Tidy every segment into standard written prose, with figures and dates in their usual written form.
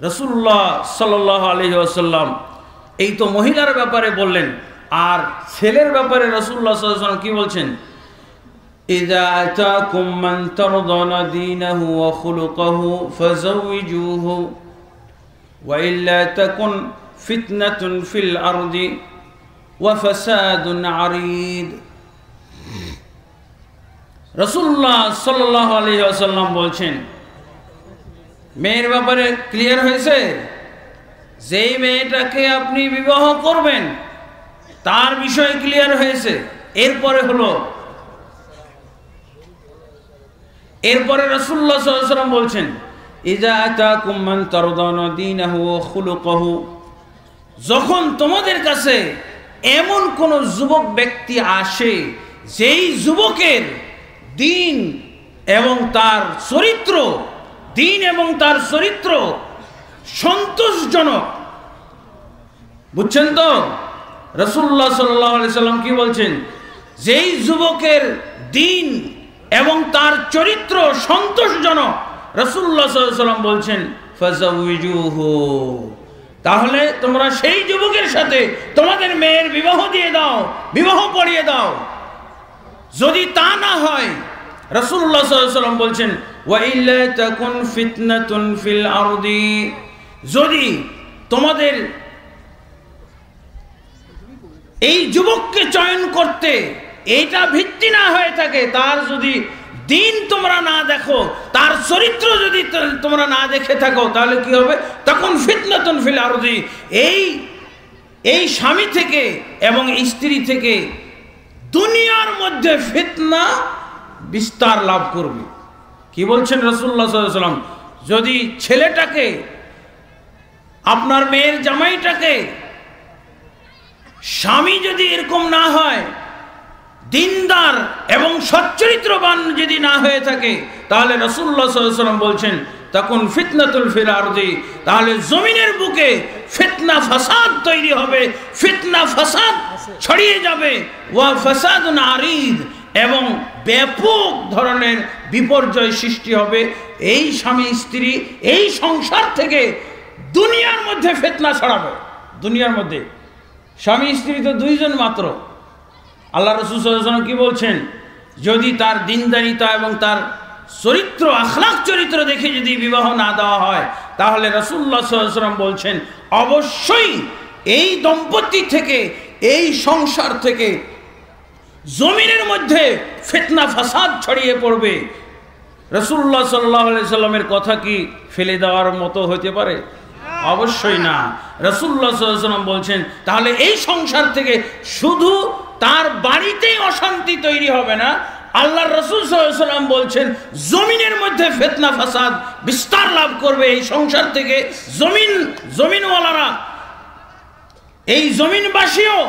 রাসূলুল্লাহ সাল্লাল্লাহু আলাইহি ওয়াসাল্লাম এই তো মহিলার ব্যাপারে বললেন, আর ছেলের ব্যাপারে রাসূলুল্লাহ সাল্লাল্লাহু আলাইহি ওয়াসাল্লাম কি বলছেন? ইযা আতাকুম মান তারদানা দীনাহু ওয়া খুলুকাহু ফাযাওয়িজুহু ওয়া ইল্লা তাকুন ফিতনাতুন ফিল আরদি ওয়া ফাসাদুন আরিদ। রাসূলুল্লাহ সাল্লাল্লাহু আলাইহি ওয়াসাল্লাম বলছেন, মেয়ের ব্যাপারে ক্লিয়ার হয়েছে? যেই মেয়েটাকে আপনি বিবাহ করবেন তার বিষয় ক্লিয়ার হয়েছে। এরপরে রাসূলুল্লাহ সাল্লাল্লাহু আলাইহি ওয়াসাল্লাম বলছেন, ইযা আতাকুম মান তারদানা দীনাহু ওয়া খুলুকাহু, যখন তোমাদের কাছে এমন কোন যুবক ব্যক্তি আসে যেই যুবকের দিন এবং তার চরিত্র সন্তোষজনক, বুঝছেন তো? রাসূলুল্লাহ সাল্লাল্লাহু আলাইহি ওয়াসাল্লাম কি বলছেন? যেই যুবকের দিন এবং তার চরিত্র সন্তোষজনক, রাসূলুল্লাহ সাল্লাল্লাহু আলাইহি ওয়াসাল্লাম বলছেন ফাযাওয়িজুহু, তাহলে তোমরা সেই যুবকের সাথে তোমাদের মেয়ের বিবাহ দিয়ে দাও, বিবাহ পড়িয়ে দাও। যদি তা না হয়, রাসূলুল্লাহ সাল্লাল্লাহু আলাইহি ওয়াসাল্লাম বলছেন ওয়া ইল্লা তাকুন ফিতনাতুন ফিল আরদি, যদি তোমাদের এই যুবককে চয়ন করতে এইটা ভিত্তি না হয়ে থাকে, তার যদি দিন তোমরা না দেখো, তার চরিত্র যদি তোমরা না দেখে থাকো, তাহলে কি হবে? তখন ফিতনাতুন ফিল আরদি, এই স্বামী থেকে এবং স্ত্রী থেকে দুনিয়ার মধ্যে ফিতনা বিস্তার লাভ করবে। কি বলছেন রাসূলুল্লাহ সাল্লাল্লাহু আলাইহি ওয়াসাল্লাম? যদি ছেলেটাকে, আপনার মেয়ের জামাইটাকে স্বামী যদি এরকম না হয়, দিনদার এবং সচ্চরিত্রবান যদি না হয়ে থাকে, তাহলে রাসূলুল্লাহ সাল্লাল্লাহু আলাইহি ওয়াসাল্লাম বলছেন তখন ফিতনাতুল ফিল আরদি, তাহলে জমিনের বুকে ফিতনা ফাসাদ তৈরি হবে, ফিতনা ফাসাদ ছড়িয়ে যাবে, ওয়া ফাসাদুন আরিদ, এবং ব্যাপক ধরনের বিপর্যয় সৃষ্টি হবে। এই স্বামী স্ত্রী এই সংসার থেকে দুনিয়ার মধ্যে ফিতনা ছড়াবে। দুনিয়ার মধ্যে স্বামী স্ত্রী তো দুইজন মাত্র। আল্লাহ রাসূল সাল্লাল্লাহু আলাইহি ওয়াসাল্লাম কি বলছেন? যদি তার দিনদারিতা এবং তার চরিত্র, আখলাক চরিত্র দেখে যদি বিবাহ না দেওয়া হয়, তাহলে রাসূলুল্লাহ সাল্লাল্লাহু আলাইহি ওয়াসাল্লাম বলছেন অবশ্যই এই দম্পতি থেকে, এই সংসার থেকে জমিনের মধ্যে ফিতনা ফাসাদ ছড়িয়ে পড়বে। রাসূলুল্লাহ সাল্লাল্লাহু আলাইহি ওয়াসাল্লামের কথা কি ফেলে দেওয়ার মতো হতে পারে? অবশ্যই না। রাসূলুল্লাহ সাল্লাল্লাহু আলাইহি ওয়াসাল্লাম বলছেন তাহলে এই সংসার থেকে শুধু তার বাড়িতেই অশান্তি তৈরি হবে না, আল্লাহর রাসূল সাল্লাল্লাহু আলাইহি ওয়াসাল্লাম বলছেন জমিনের মধ্যে ফিতনা ফাসাদ বিস্তার লাভ করবে। এই সংসার থেকে জমিনওয়ালারা, এই জমিনবাসীও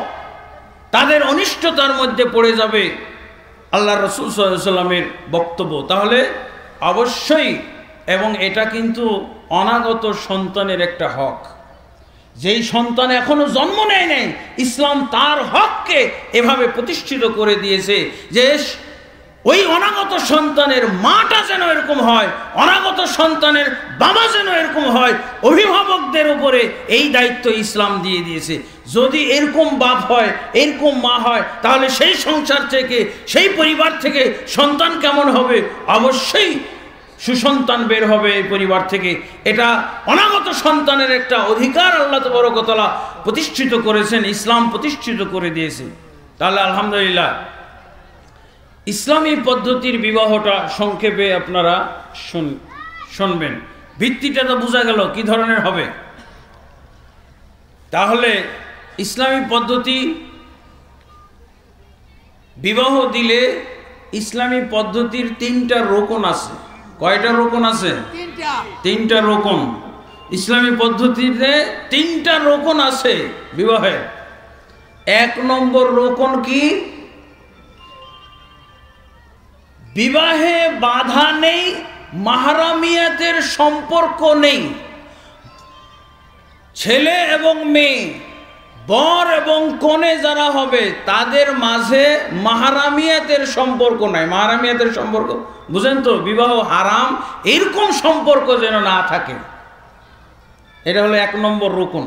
তাদের অনিষ্টতার মধ্যে পড়ে যাবে। আল্লাহর রাসূল সাল্লাল্লাহু আলাইহি ওয়াসাল্লামের বক্তব্য। তাহলে অবশ্যই, এবং এটা কিন্তু অনাগত সন্তানের একটা হক, যেই সন্তান এখনো জন্ম নেয় নাই, ইসলাম তার হককে এভাবে প্রতিষ্ঠিত করে দিয়েছে যে ওই অনাগত সন্তানের মাটা যেন এরকম হয়, অনাগত সন্তানের বাবা যেন এরকম হয়, অভিভাবকদের উপরে এই দায়িত্ব ইসলাম দিয়ে দিয়েছে। যদি এরকম বাপ হয়, এরকম মা হয়, তাহলে সেই সংসার থেকে, সেই পরিবার থেকে সন্তান কেমন হবে? অবশ্যই সুসন্তান বের হবে এই পরিবার থেকে। এটা অনাগত সন্তানের একটা অধিকার আল্লাহ তাবারক ওয়া তাআলা প্রতিষ্ঠিত করেছেন, ইসলাম প্রতিষ্ঠিত করে দিয়েছে। তাহলে আলহামদুলিল্লাহ, ইসলামী পদ্ধতির বিবাহটা সংক্ষেপে আপনারা শুনবেন। ভিত্তিটা তো বোঝা গেল কি ধরনের হবে। তাহলে ইসলামী পদ্ধতি বিবাহ দিলে ইসলামী পদ্ধতির তিনটা রোকন আছে। কয়টা রোকন আছে? তিনটা রোকন। ইসলামী পদ্ধতিতে তিনটা রোকন আছে বিবাহের। এক নম্বর রোকন কি? বিবাহে বাধা নেই, মাহরামিয়াতের সম্পর্ক নেই। ছেলে এবং মেয়ে, বর এবং কনে যারা হবে, তাদের মাঝে মাহরামিয়াতের সম্পর্ক নাই। মাহরামিয়াতের সম্পর্ক বুঝেন তো? বিবাহ হারাম, এরকম সম্পর্ক যেন না থাকে। এটা হলো 1 নম্বর রুকন।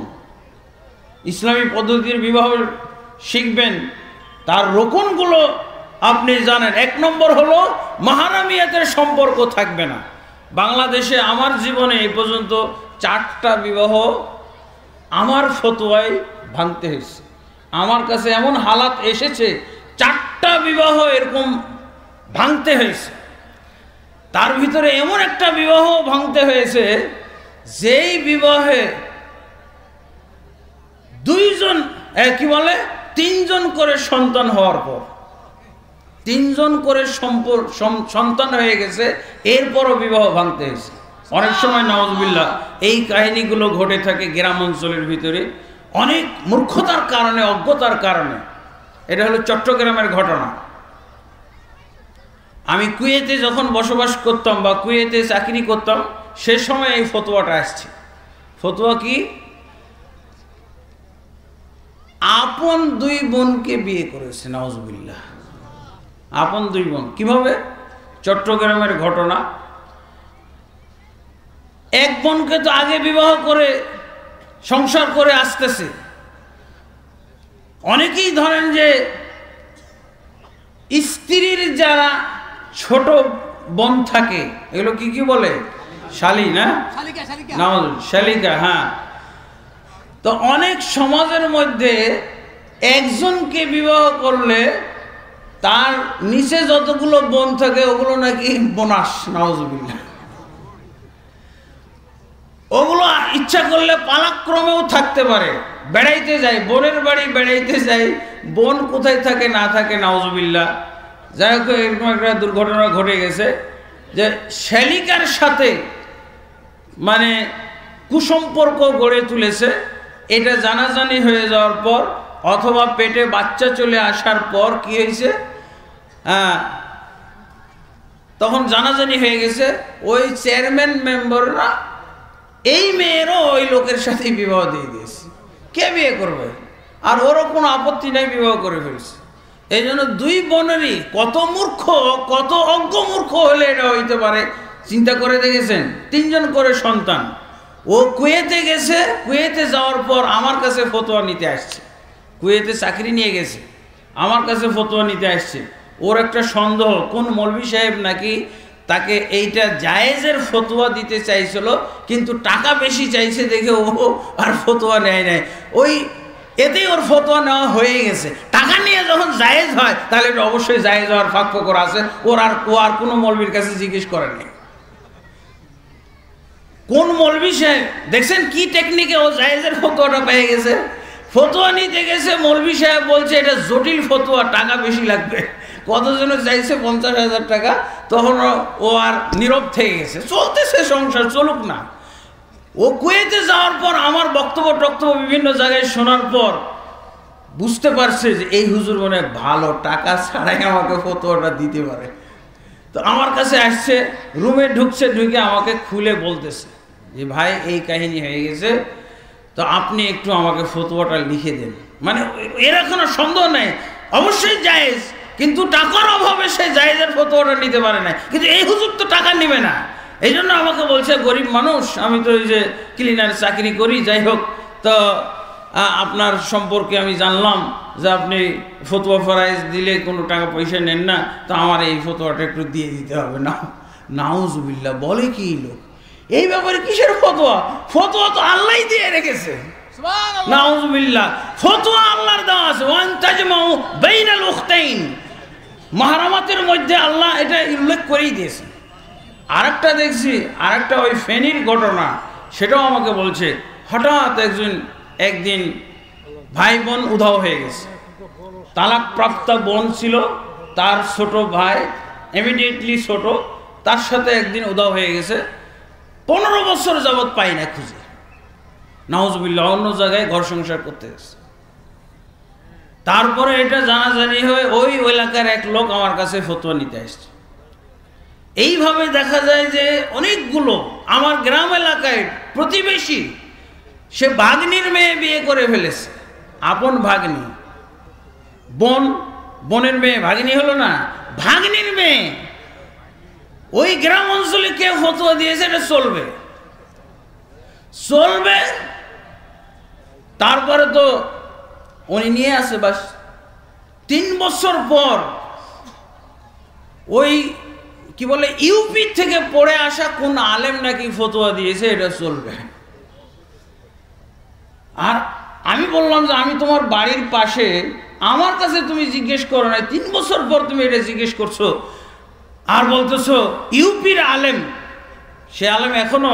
ইসলামী পদ্ধতির বিবাহ শিখবেন, তার রুকনগুলো আপনি জানেন। 1 নম্বর হলো মাহরামিয়াতের সম্পর্ক থাকবে না। বাংলাদেশে আমার জীবনে এই পর্যন্ত 4টা বিবাহ আমার ফতোয়ায় ভাঙতে হয়েছে। আমার কাছে এমন হালাত এসেছে 4টা বিবাহ এরকম ভাঙতে হয়েছে। তার ভিতরে এমন একটা বিবাহ ভাঙতে হয়েছে যেই বিবাহে 3জন করে সন্তান হওয়ার পর 3জন করে সন্তান হয়ে গেছে, এরপরও বিবাহ ভাঙতে হয়েছে। অনেক সময় নাউজুবিল্লাহ এই কাহিনীগুলো ঘটে থাকে গ্রাম অঞ্চলের ভিতরে, অনেক মূর্খতার কারণে, অজ্ঞতার কারণে। এটা হলো চট্টগ্রামের ঘটনা। আমি কুয়েতে যখন বসবাস করতাম বা কুয়েতে চাকরি করতাম, সে সময় এই ফতোয়াটা আসছে। ফতোয়া কি? আপন 2 বোনকে বিয়ে করেছে, নাউজুবিল্লাহ। আপন 2 বোন কিভাবে? চট্টগ্রামের ঘটনা। এক বোনকে তো আগে বিবাহ করে সংসার করে আসতেছে। অনেকেই ধরেন যে স্ত্রীর যারা ছোট বোন থাকে, এগুলো কি বলে? শালী না? শালিকা। হ্যাঁ, তো অনেক সমাজের মধ্যে একজনকে বিবাহ করলে তার নিচে যতগুলো বোন থাকে ওগুলো নাকি বোনাস, নাউজুবিল্লাহ। ওগুলো ইচ্ছা করলে পালাক্রমেও থাকতে পারে, বেড়াইতে যায়, বোনের বাড়ি বেড়াইতে যায়, বোন কোথায় থাকে না থাকে, নাউজুবিল্লাহ। যাই হোক, এরকম একটা দুর্ঘটনা ঘটে গেছে যে শালিকার সাথে মানে কুসম্পর্ক গড়ে তুলেছে। এটা জানাজানি হয়ে যাওয়ার পর অথবা পেটে বাচ্চা চলে আসার পর কি হয়েছে, তখন জানাজানি হয়ে গেছে। ওই চেয়ারম্যান মেম্বাররা এই মেয়েরও ওই লোকের সাথে বিবাহ দিয়ে দিয়েছে। কে বিয়ে করবে? আর ওরও কোনো আপত্তি নাই, বিবাহ করে ফেলছে। এই জন্য 2 বোনেরই কত মূর্খ, কত অজ্ঞ মূর্খ হলে এটা হইতে পারে চিন্তা করে দেখেছেন। 3জন করে সন্তান। ও কুয়েতে গেছে, কুয়েতে যাওয়ার পর আমার কাছে ফতোয়া নিতে আসছে। কুয়েতে চাকরি নিয়ে গেছে, আমার কাছে ফতোয়া নিতে আসছে। ওর একটা সন্দেহ, কোন মৌলভী সাহেব নাকি তাকে এইটা জায়েজের ফতোয়া দিতে চাইছিল, কিন্তু টাকা বেশি চাইছে দেখে ও আর ফতোয়া নেয় নাই। ওই এতেই ওর ফতোয়া নেওয়া হয়ে গেছে। টাকা নিয়ে যখন জায়েজ হয় তাহলে এটা অবশ্যই জায়েজ হওয়ার ফাঁক ফোকর আছে। ও আর কোনো মৌলবীর কাছে জিজ্ঞেস করে নাই। কোন মৌলভী সাহেব দেখছেন কি টেকনিকে ও জায়েজের ফতোয়াটা পেয়ে গেছে। ফতোয়া নিতে গেছে, মৌলভী সাহেব বলছে এটা জটিল ফতোয়া, টাকা বেশি লাগবে। কতজনে চাইছে 50,000 টাকা। তখন ও আর নীরব থেকে গেছে, চলতেছে সংসার, চলুক না। ও কুয়েতে যাওয়ার পর আমার বক্তব্য বিভিন্ন জায়গায় শোনার পর বুঝতে পারছে যে এই হুজুর মনে ভালো, টাকা ছাড়াই আমাকে ফতোয়াটা দিতে পারে। তো আমার কাছে আসছে, রুমে ঢুকছে, ঢুকে আমাকে খুলে বলতেছে যে ভাই এই কাহিনী হয়ে গেছে, তো আপনি একটু আমাকে ফতোয়াটা লিখে দেন। মানে এর কোনো সন্দেহ নেই, অবশ্যই জায়েজ, কিন্তু টাকার অভাবে সে জায়েজের ফতোয়াটা নিতে পারে না। কিন্তু এই হুজুর তো টাকা নিবে না, এই জন্য আমাকে বলছে গরিব মানুষ, আমি তো এই যে ক্লিনার চাকরি করি, যাই হোক, তো আপনার সম্পর্কে আমি জানলাম যে আপনি ফতোয়া ফরাইজ দিলে কোনো টাকা পয়সা নেন না, তো আমার এই ফতোয়াটা একটু দিয়ে দিতে হবে না। নাউজুবিল্লাহ, বলে কি লোক, এই ব্যাপারে কিসের ফতোয়া? ফতোয়া তো আল্লাহ দিয়ে রেখেছে। নাউজুবিল্লাহ, ফতোয়া আল্লাহর দেওয়া আছে। ওয়ান তাজমাউ বাইনাল উখতাইন, মাহরামাতের মধ্যে আল্লাহ এটা উল্লেখ করেই দিয়েছে। আরেকটা দেখছি, আরেকটা ওই ফেনীর ঘটনা, সেটাও আমাকে বলছে। হঠাৎ একদিন ভাই বোন উধাও হয়ে গেছে। তালাক প্রাপ্ত বোন ছিল, তার ছোট ভাই ইমিডিয়েটলি ছোট, তার সাথে একদিন উধাও হয়ে গেছে। 15 বছর যাবৎ পাই না খুঁজে। নাউজুবিল্লাহ, অন্য জায়গায় ঘর সংসার করতে গেছে। তারপরে এটা জানাজানি হয়ে ওই এলাকার এক লোক আমার কাছে ফতোয়া নিতে আসছে। এইভাবে দেখা যায় যে অনেকগুলো আমার গ্রাম এলাকায় প্রতিবেশী, সে ভাগ্নির মেয়ে বিয়ে করে ফেলেছে। আপন ভাগ্নি, বোনের মেয়ে ভাগ্নি হলো না, ভাগ্নির মেয়ে। ওই গ্রাম অঞ্চলে কে ফতোয়া দিয়েছে এটা চলবে। চলবে। তারপরে তো উনি নিয়ে আসে, বাস 3 বছর পর ওই কি বলে ইউপি থেকে পড়ে আসা কোন আলেম নাকি ফতোয়া দিয়েছে এটা চলবে। আর আমি বললাম যে আমি তোমার বাড়ির পাশে, আমার কাছে তুমি জিজ্ঞেস করো না, 3 বছর পর তুমি এটা জিজ্ঞেস করছো আর বলতেছো ইউপির আলেম। সে আলেম এখনো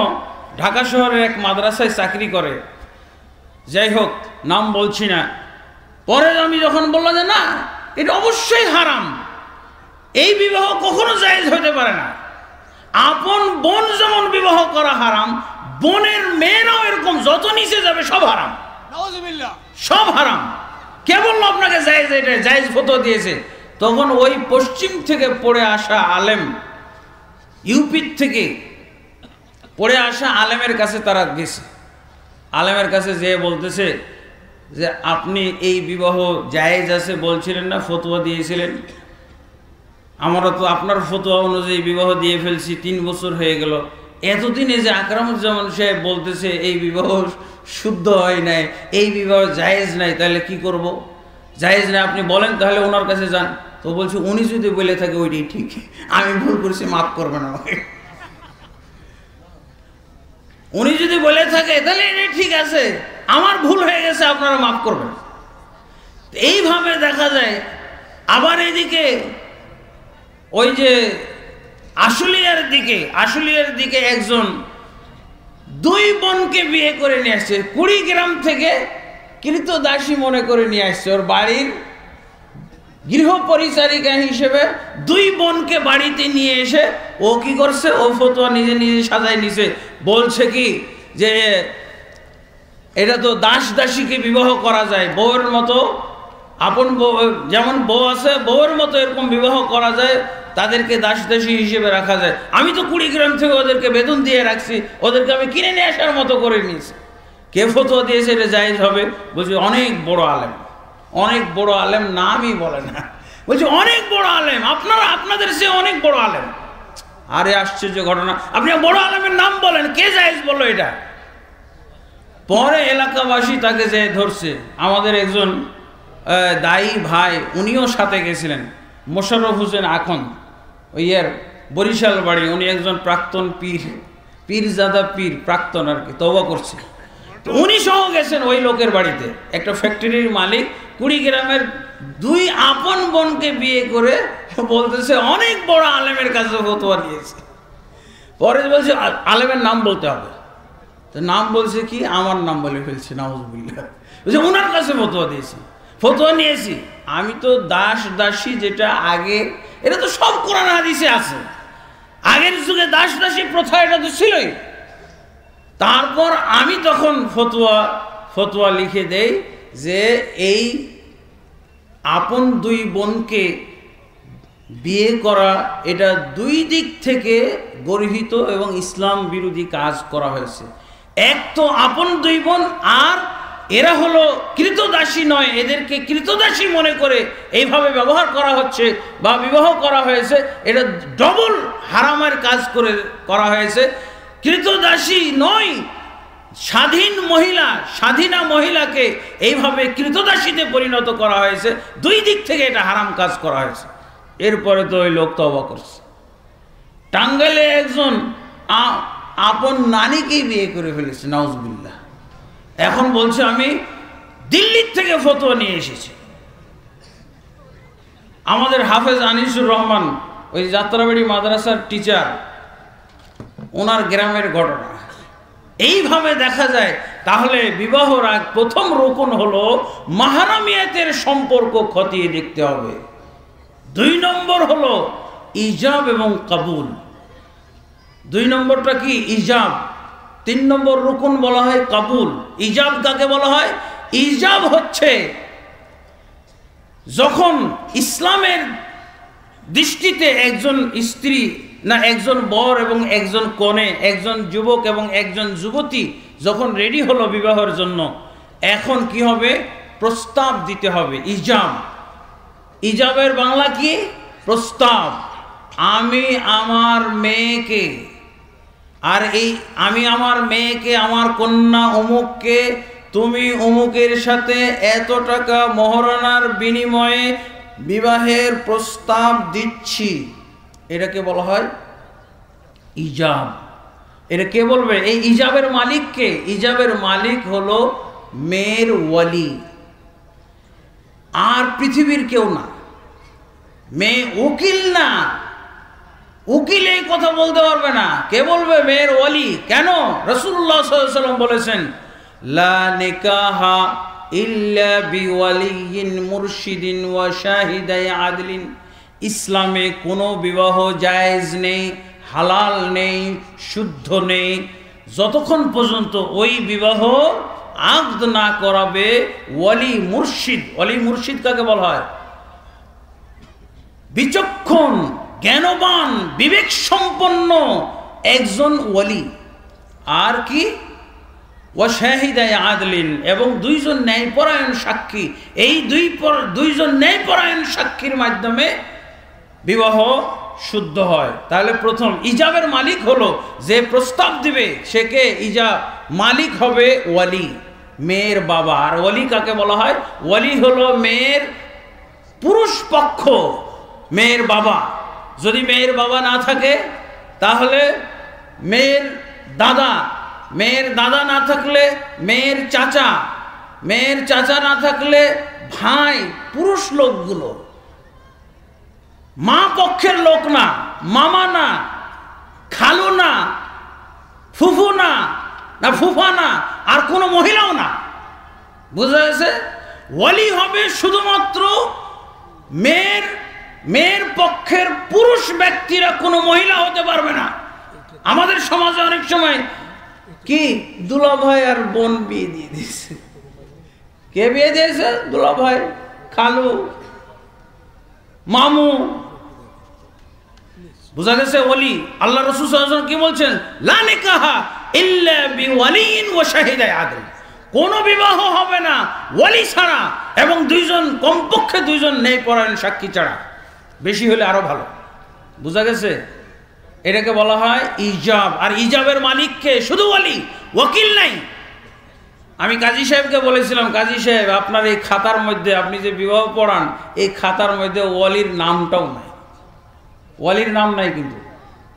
ঢাকা শহরের এক মাদ্রাসায় চাকরি করে, যাই হোক নাম বলছি না। পরে আমি যখন বললাম যে না এটা অবশ্যই হারাম, এই বিবাহ কখনো জায়েজ হতে পারে না, আপন বোন যেমন বিবাহ করা হারাম, বোনের মেয়েরাও এরকম যত নিচে যাবে সব হারাম, সব হারাম। কে বললো আপনাকে জায়েজ? এটা জায়েজ ফতোয়া দিয়েছে। তখন ওই পশ্চিম থেকে পড়ে আসা আলেম, ইউপির থেকে পড়ে আসা আলেমের কাছে তারা গেছে। আলেমের কাছে যেয়ে বলতেছে যে আপনি এই বিবাহ জায়েজ আছে বলছিলেন না, ফতোয়া দিয়েছিলেন, আমরা তো আপনার ফতোয়া অনুযায়ী বিবাহ দিয়ে ফেলছি, 3 বছর হয়ে গেল। এতদিনে যে আকরামুজ্জামান সাহেব বলতেছে এই বিবাহ শুদ্ধ হয় নাই, এই বিবাহ জায়েজ নাই, তাহলে কি করব? জায়েজ নাই আপনি বলেন, তাহলে ওনার কাছে যান। তো বলছে উনি যদি বলে থাকে ওইটাই ঠিক, আমি ভুল করেছি, মাফ করবেন আমাকে। উনি যদি বলে থাকে তাহলে এটাই ঠিক আছে, আমার ভুল হয়ে গেছে, আপনারা মাফ করবেন। এইভাবে দেখা যায়। আবার এদিকে ওই যে আশুলিয়ার দিকে একজন 2 বোনকে বিয়ে করে নিয়ে আসছে, কুড়িগ্রাম থেকে কৃতদাসী মনে করে নিয়ে আসছে। ওর বাড়ির গৃহ পরিচারিকা হিসেবে 2 বোনকে বাড়িতে নিয়ে এসে ও কি করছে, ও ফতোয়া নিজে নিজে সাজায় নিছে। বলছে কি যে এটা তো দাস দাসীকে বিবাহ করা যায়, বউয়ের মতো, আপন বউ যেমন বউ আছে বউয়ের মতো এরকম বিবাহ করা যায়, তাদেরকে দাস দাসী হিসেবে রাখা যায়। আমি তো কুড়িগ্রাম থেকে ওদেরকে বেতন দিয়ে রাখছি, ওদেরকে আমি কিনে নিয়ে আসার মতো করে নিয়েছি। কে ফতোয়া দিয়েছে এটা জায়েজ হবে? বলছি অনেক বড় আলেম, অনেক বড় আলেম, নামই বলে না, বলছি অনেক বড় আলেম, আপনাদের সে অনেক বড় আলেম। আরে আশ্চর্য ঘটনা, আপনি বড় আলেমের নাম বলেন, কে জায়েজ বললো এটা? পরে এলাকাবাসী তাকে যে ধরছে, আমাদের একজন দায়ী ভাই উনিও সাথে গেছিলেন, মোশাররফ হোসেন আখন, ওই এর বরিশাল বাড়ি, উনি একজন প্রাক্তন পীরজাদা পীর, প্রাক্তন আর কি, তওবা করছে। তো উনি সহ গেছেন ওই লোকের বাড়িতে, একটা ফ্যাক্টরির মালিক, কুড়িগ্রামের 2 আপন বোনকে বিয়ে করে বলতেছে অনেক বড় আলেমের কাছে ফতোয়া দিয়েছে। পরে বলছে আলেমের নাম বলতে হবে, তো নাম বলছে কি, আমার নাম বলে ফেলছে, নাউজুবিল্লাহ। বলছে ওনার কাছে ফতোয়া দিয়েছি, ফতোয়া নিয়েছি। আমি তো দাস দাসী যেটা আগে, এটা তো সব কোরআন হাদিসে আছে, আগের যুগে দাস দাসী প্রথা এটা তো ছিলই। তারপর আমি তখন ফতোয়া লিখে দেই যে এই আপন 2 বোনকে বিয়ে করা এটা 2 দিক থেকে গর্হিত এবং ইসলাম বিরোধী কাজ করা হয়েছে। এক তো আপন 2 বোন, আর এরা হলো কৃতদাসী নয়, এদেরকে কৃতদাসী মনে করে এইভাবে ব্যবহার করা হচ্ছে বা বিবাহ করা হয়েছে, এটা ডবল হারামের কাজ করা হয়েছে। কৃতদাসী নয়, স্বাধীনা মহিলাকে এইভাবে কৃতদাসীতে পরিণত করা হয়েছে, 2 দিক থেকে এটা হারাম কাজ করা হয়েছে। এরপরে তো ওই লোক তওবা করছে। টাঙ্গাইলে একজন আপন নানিকেই বিয়ে করে ফেলেছে, নাউজুবিল্লাহ। এখন বলছে আমি দিল্লির থেকে ফতোয়া নিয়ে এসেছি। আমাদের হাফেজ আনিসুর রহমান, ওই যাত্রাবাড়ি মাদ্রাসার টিচার, ওনার গ্রামের ঘটনা। এইভাবে দেখা যায়। তাহলে বিবাহর আগ প্রথম রুকন হলো মাহরামিয়াতের সম্পর্ক খতিয়ে দেখতে হবে। 2 নম্বর হলো ইজাব এবং কবুল। 2 নম্বরটা কি? ইজাব। 3 নম্বর রুকন বলা হয় কবুল। ইজাব কাকে বলা হয়? ইজাব হচ্ছে যখন ইসলামের দৃষ্টিতে একজন স্ত্রী না একজন বর এবং একজন কনে, একজন যুবক এবং একজন যুবতী যখন রেডি হলো বিবাহের জন্য, এখন কি হবে? প্রস্তাব দিতে হবে। ইজাব। ইজাবের বাংলা কি? প্রস্তাব। আমি আমার মেয়েকে আর এই আমি আমার মেয়েকে, আমার কন্যা অমুককে তুমি অমুকের সাথে এত টাকা মহারণার বিনিময়ে বিবাহের প্রস্তাব দিচ্ছি, এটাকে বলা হয় ইজাব। এটা কে বলবে? এই ইজাবের মালিক কে? ইজাবের মালিক হলো মেয়ের ওয়ালি, আর পৃথিবীর কেউ না। মেয়ে উকিল না, উকিল এই কথা বলতে পারবে না। কে বলবে? মেয়ের ওয়ালি। কেন? রাসূলুল্লাহ সাল্লাল্লাহু আলাইহি ওয়াসাল্লাম বলেছেন, লা নিকাহা ইল্লা বিওয়ালিয়িন মুরশিদিন ওয়া শাহিদাই আদলিন। ইসলামে কোনো বিবাহ জায়েজ নেই, হালাল নেই, শুদ্ধ নেই, যতক্ষণ পর্যন্ত ওই বিবাহ আকদ না করাবে ওয়ালি মুর্শিদ। ওয়ালি মুর্শিদ কাকে বলা হয়? বিচক্ষণ, জ্ঞানবান, বিবেক সম্পন্ন একজন ওয়ালি। আর কি? ওয়া শাহিদায়ে আদলিন, এবং দুইজন ন্যায়পরায়ণ সাক্ষী। এই দুইজন ন্যায়পরায়ণ সাক্ষীর মাধ্যমে বিবাহ শুদ্ধ হয়। তাহলে প্রথম ইজাবের মালিক হলো যে প্রস্তাব দিবে, সে কে? ইজাব মালিক হবে ওয়ালি, মেয়ের বাবা। আর ওয়ালি কাকে বলা হয়? ওয়ালি হলো মেয়ের পুরুষ পক্ষ, মেয়ের বাবা। যদি মেয়ের বাবা না থাকে তাহলে মেয়ের দাদা, মেয়ের দাদা না থাকলে মেয়ের চাচা, মেয়ের চাচা না থাকলে ভাই, পুরুষ লোকগুলো। মা পক্ষের লোক না, মামা না, খালু না, ফুফু না, না ফুফা না, আর কোনো মহিলাও না। বুঝা গেছে? ওয়ালি হবে শুধুমাত্র মেয়ের পক্ষের পুরুষ ব্যক্তিরা, কোনো মহিলা হতে পারবে না। আমাদের সমাজে অনেক সময় কি দুলাভাই আর বোন বিয়ে দিয়ে দিয়েছে। কে বিয়ে দিয়েছে? দুলাভাই, খালু, মামু। বুঝা গেছে? ওয়ালি। আল্লাহ রাসূল সাল্লাল্লাহু আলাইহি ওয়াসাল্লাম কি বলছেন? লা নিকাহা ইল্লা বিওয়ালিয়িন ওয়া শাহিদাই আদল। কোন বিবাহ হবে না ওয়ালি ছাড়া, এবং কমপক্ষে দুইজন ন্যায়পরায়ণ সাক্ষী ছাড়া, বেশি হলে আরো ভালো। বুঝা গেছে? এটাকে বলা হয় ইজাব। আর ইজাবের মালিককে? শুধু ওয়ালি, ওয়াকিল নাই। আমি কাজী সাহেবকে বলেছিলাম, কাজী সাহেব আপনার এই খাতার মধ্যে আপনি যে বিবাহ পড়ান, এই খাতার মধ্যে ওয়ালির নামটাও নাই। ওয়ালির নাম নাই। কিন্তু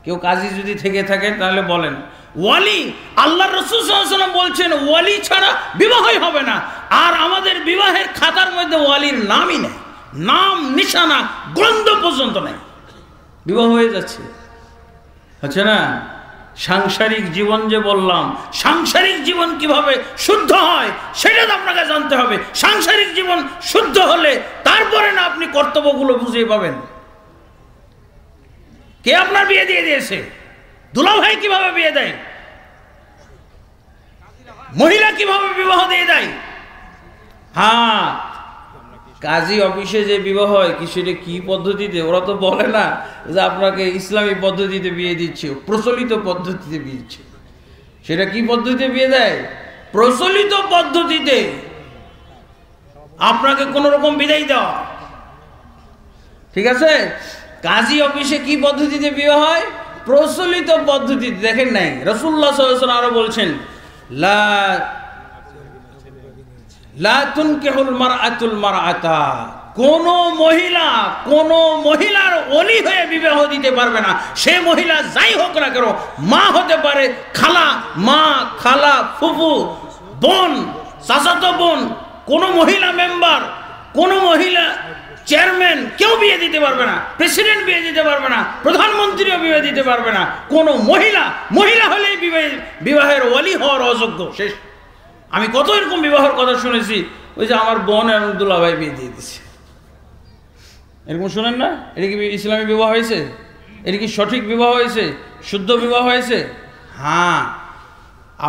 কেউ কাজী যদি থেকে থাকে তাহলে বলেন। ওয়ালি, আল্লাহ রাসূল সাল্লাল্লাহু আলাইহি ওয়াসাল্লাম বলছেন ওয়ালি ছাড়া বিবাহই হবে না। আর আমাদের বিবাহের খাতার মধ্যে ওয়ালির নামই নেই, নাম নিশানা গ্রন্থ পর্যন্ত নেই। বিবাহ হয়ে যাচ্ছে, হচ্ছে না? সাংসারিক জীবন যে বললাম, সাংসারিক জীবন কিভাবে শুদ্ধ হয় সেটা তো আপনাকে জানতে হবে। সাংসারিক জীবন শুদ্ধ হলে তারপরে না আপনি কর্তব্যগুলো বুঝিয়ে পাবেন। কে আপনার বিয়ে দিয়ে দিয়েছে? দুলাভাই কিভাবে বিয়ে দেয়? মহিলা কিভাবে বিবাহ দিয়ে দেয়? হ্যাঁ, কাজী অফিসে যে বিবাহ হয় কি, সেটা কি পদ্ধতিতে? ওরা তো বলে না যে আপনাকে ইসলামী পদ্ধতিতে বিয়ে দিচ্ছে, প্রচলিত পদ্ধতিতে বিয়ে দিচ্ছে। সেটা কি পদ্ধতিতে বিয়ে দেয়? প্রচলিত পদ্ধতিতে। আপনাকে কোন রকম বিদায় দেওয়া, ঠিক আছে? কাজী অফিসে কি পদ্ধতিতে বিয়ে হয়? প্রচলিত পদ্ধতিতে। দেখেন নাই? রাসূলুল্লাহ সাল্লাল্লাহু আলাইহি ওয়াসাল্লাম আরো বলছেন, লা তুনকিহুল মারআতুল মারআতা। কোন মহিলার ওলি হয়ে বিবাহ দিতে পারবে না। সে মহিলা যাই হোক না কেন, মা হতে পারে, খালা, মা, খালা, ফুফু, বোন, চাচাতো বোন, কোন মহিলা মেম্বার, কোন মহিলা চেয়ারম্যান, কেউ বিয়ে দিতে পারবে না। প্রেসিডেন্ট বিয়ে দিতে পারবে না, প্রধানমন্ত্রীও বিয়ে দিতে পারবে না। কোন মহিলা হলেই বিবাহের ওয়ালি হওয়ার অযোগ্য। শেষ। আমি কত এরকম বিবাহের কথা শুনেছি, ওই যে আমার বোন এবং দুলাভাই বিয়ে দিয়ে দিচ্ছে, এরকম শুনেন না? এটা কি ইসলামী বিবাহ হয়েছে? এটা কি সঠিক বিবাহ হয়েছে? শুদ্ধ বিবাহ হয়েছে? হ্যাঁ।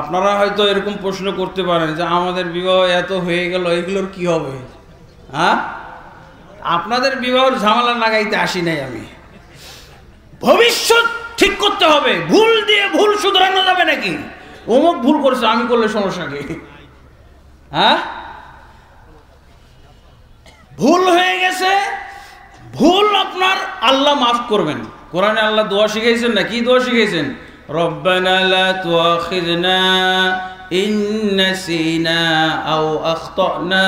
আপনারা হয়তো এরকম প্রশ্ন করতে পারেন যে আমাদের বিবাহ এত হয়ে গেল, এগুলোর কি হবে? হ্যাঁ, আপনাদের বিবাহের ঝামেলা লাগাইতে আসি নাই আমি। ভবিষ্যৎ ঠিক করতে হবে। ভুল দিয়ে ভুল শুধরানো যাবে নাকি? অমুক ভুল করছে, আমি করলে সমস্যা কি? হ্যাঁ, ভুল হয়ে গেছে, ভুল আপনার আল্লাহ মাফ করবেন। কোরআনে আল্লাহ দোয়া শিখাইছেন না? কি দোয়া শিখাইছেন? রব্বানা লা তুআখিযনা ইন নাসিনা আও আখতানা,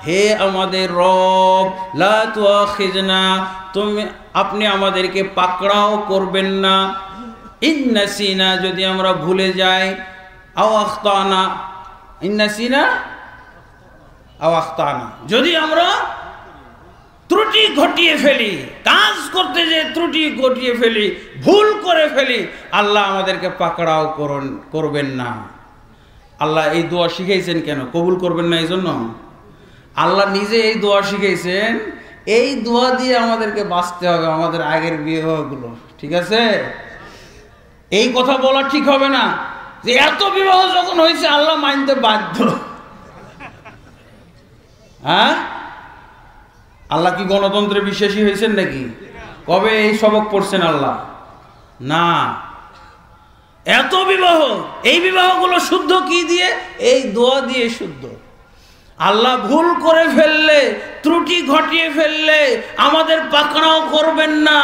হে আমাদের রব, লা তুআখিযনা, আপনি আমাদেরকে পাকড়াও করবেন না, ইন নাসিনা, যদি আমরা ভুলে যাই, আও আখতানা, ইন নাসিনা আও আখতানা, যদি আমরা ত্রুটি ঘটিয়ে ফেলি, কাজ করতে যে ত্রুটি ঘটিয়ে ফেলি, ভুল করে ফেলি, আল্লাহ আমাদেরকে পাকড়াও করবেন না। আল্লাহ এই দোয়া শিখাইছেন কেন? কবুল করবেন না এই জন্য? আল্লাহ নিজে এই দোয়া শিখাইছেন, এই দোয়া দিয়ে আমাদেরকে বাঁচতে হবে আমাদের আগের বিবাহগুলো, ঠিক আছে? এই কথা বলা ঠিক হবে না যে এত বিবাহ যখন হয়েছে আল্লাহ মানতে বাধ্য। হ্যাঁ, আল্লাহ কি গণতন্ত্রে বিশ্বাসী হয়েছেন নাকি? কবে এই সবক পড়ছেন আল্লাহ? না, এত বিবাহ, এই বিবাহগুলো শুদ্ধ কি দিয়ে? এই দোয়া দিয়ে শুদ্ধ। আল্লাহ ভুল করে ফেললে, ত্রুটি ঘটিয়ে ফেললে আমাদের পাকড়াও করবেন না,